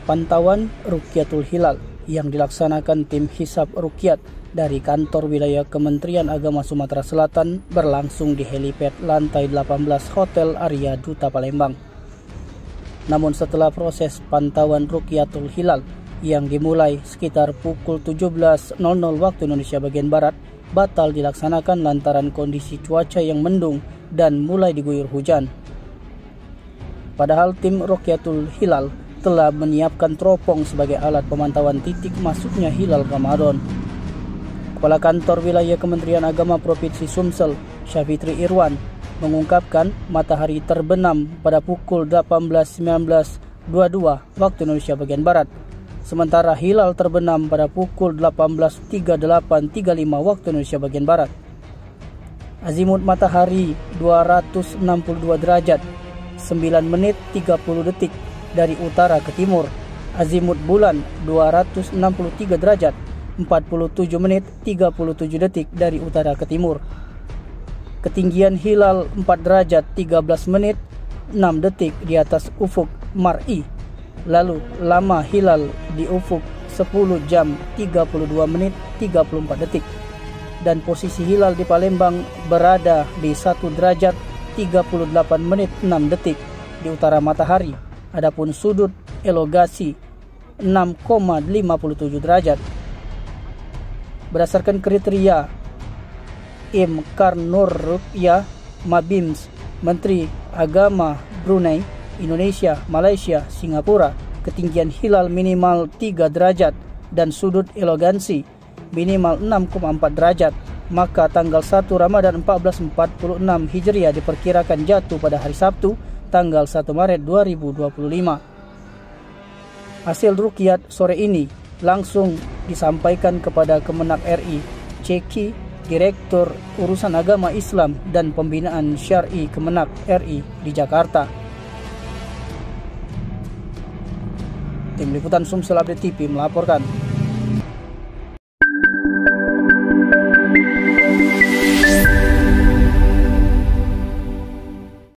pantauan Rukyatul Hilal yang dilaksanakan tim Hisab Rukyat dari kantor wilayah Kementerian Agama Sumatera Selatan berlangsung di helipad lantai 18 Hotel Arya Duta Palembang. Namun setelah proses pantauan Rukyatul Hilal yang dimulai sekitar pukul 17.00 waktu Indonesia bagian Barat batal dilaksanakan lantaran kondisi cuaca yang mendung dan mulai diguyur hujan. Padahal tim Rukyatul Hilal telah menyiapkan teropong sebagai alat pemantauan titik masuknya hilal Ramadan. Kepala Kantor Wilayah Kementerian Agama Provinsi Sumsel, Syafitri Irwan, mengungkapkan matahari terbenam pada pukul 18.19.22 waktu Indonesia bagian Barat, sementara hilal terbenam pada pukul 18.38.35 waktu Indonesia bagian Barat. Azimut matahari 262 derajat 9 menit 30 detik dari utara ke timur. Azimut bulan 263 derajat 47 menit 37 detik dari utara ke timur. Ketinggian hilal 4 derajat 13 menit 6 detik di atas ufuk mar'i. Lalu lama hilal di ufuk 10 jam 32 menit 34 detik. Dan posisi hilal di Palembang berada di 1 derajat 38 menit 6 detik di utara matahari. Adapun sudut elongasi 6,57 derajat. Berdasarkan kriteria Im Karnur Rukyah Mabims, Menteri Agama Brunei, Indonesia, Malaysia, Singapura, ketinggian hilal minimal 3 derajat dan sudut elongasi minimal 6,4 derajat. Maka tanggal 1 Ramadan 1446 Hijriah diperkirakan jatuh pada hari Sabtu, tanggal 1 Maret 2025. Hasil rukyat sore ini langsung disampaikan kepada Kemenak RI, Ceki, Direktur Urusan Agama Islam dan Pembinaan Syar'i Kemenak RI di Jakarta. Tim Liputan Sumsel Update TV melaporkan.